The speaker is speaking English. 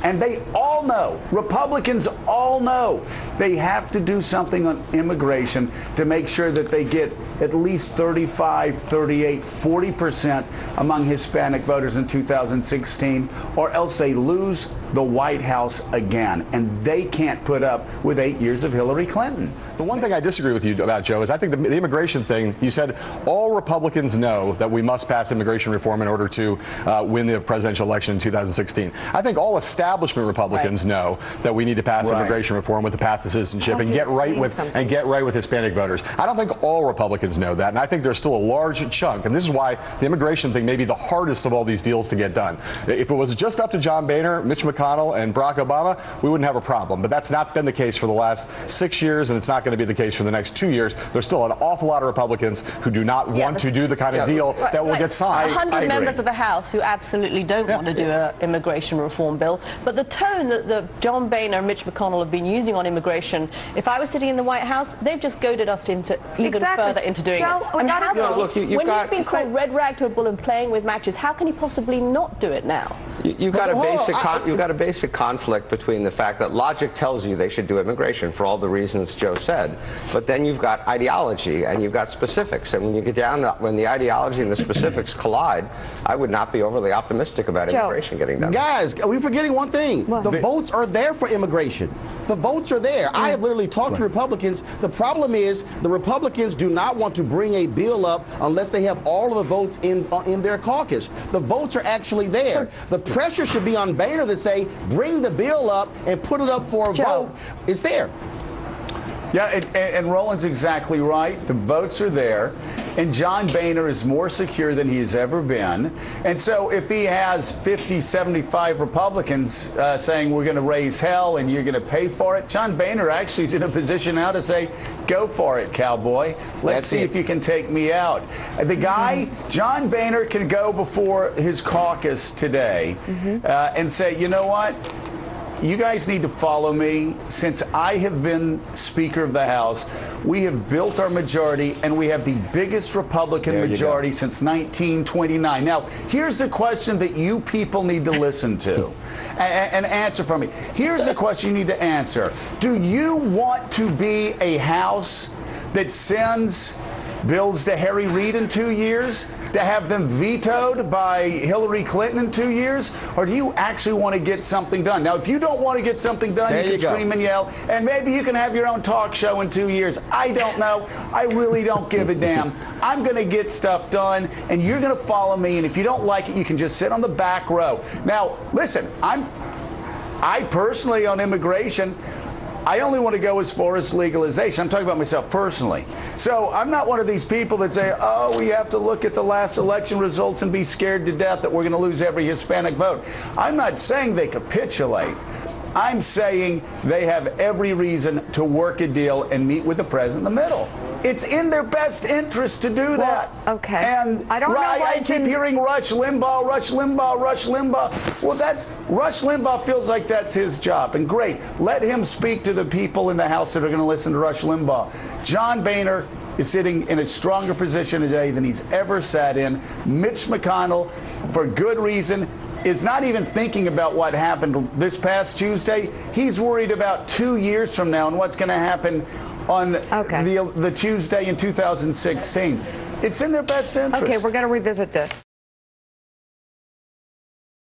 And they all know, Republicans all know, they have to do something on immigration to make sure that they get at least 35, 38, 40% among Hispanic voters in 2016, or else they lose the White House again. And they can't put up with 8 years of Hillary Clinton. The one thing I disagree with you about, Joe, is I think the immigration thing, you said all Republicans know that we must pass immigration reform in order to win the presidential election in 2016. I think all establishment Republicans know that we need to pass immigration reform with the path to citizenship and get right with Hispanic voters. I don't think all Republicans know that, and I think there's still a large chunk, and this is why the immigration thing may be the hardest of all these deals to get done. If it was just up to John Boehner, Mitch McConnell, and Barack Obama, we wouldn't have a problem. But that's not been the case for the last 6 years, and it's not going to be the case for the next 2 years. There's still an awful lot of Republicans who do not want to do the kind of deal that will get signed. 100 members of the House who absolutely don't want to do an immigration reform bill. But the tone that John Boehner and Mitch McConnell have been using on immigration, if I was sitting in the White House, they've just goaded us into even further into doing it. I mean, when he's been called red rag to a bull and playing with matches, how can he possibly not do it now? You've got a basic conflict between the fact that logic tells you they should do immigration for all the reasons Joe said, but then you've got ideology and you've got specifics, and when you get down to when the ideology and the specifics collide, I would not be overly optimistic about immigration getting done. Guys, are we forgetting one thing? The votes are there for immigration. The votes are there. I have literally talked to Republicans. The problem is the Republicans do not want to bring a bill up unless they have all of the votes in their caucus. The votes are actually there. The pressure should be on Boehner to say, bring the bill up and put it up for a vote. It's there. Yeah, and Roland's exactly right. The votes are there, and John Boehner is more secure than he's ever been. And so if he has 50, 75 Republicans saying we're going to raise hell and you're going to pay for it, John Boehner actually is in a position now to say, go for it, cowboy. Let's see if you can take me out. The guy, John Boehner, can go before his caucus today and say, you know what? You guys need to follow me. Since I have been Speaker of the House, we have built our majority, and we have the biggest Republican majority since 1929. Now, here's the question that you people need to listen to and answer for me. Here's the question you need to answer. Do you want to be a House that sends bills to Harry Reid in 2 years, to have them vetoed by Hillary Clinton in 2 years? Or do you actually want to get something done? Now, if you don't want to get something done, you can scream and yell, and maybe you can have your own talk show in 2 years. I don't know. I really don't give a damn. I'm going to get stuff done, and you're going to follow me, and if you don't like it, you can just sit on the back row. Now, listen, I personally, on immigration, I only want to go as far as legalization. I'm talking about myself personally. So I'm not one of these people that say, oh, we have to look at the last election results and be scared to death that we're going to lose every Hispanic vote. I'm not saying they capitulate. I'm saying they have every reason to work a deal and meet with the president in the middle. It's in their best interest to do that. Okay. And I don't know why I keep hearing Rush Limbaugh, Rush Limbaugh, Rush Limbaugh. Well, Rush Limbaugh feels like that's his job. And great, let him speak to the people in the House that are going to listen to Rush Limbaugh. John Boehner is sitting in a stronger position today than he's ever sat in. Mitch McConnell, for good reason, is not even thinking about what happened this past Tuesday. He's worried about 2 years from now and what's going to happen on the Tuesday in 2016. It's in their best interest. Okay, we're going to revisit this.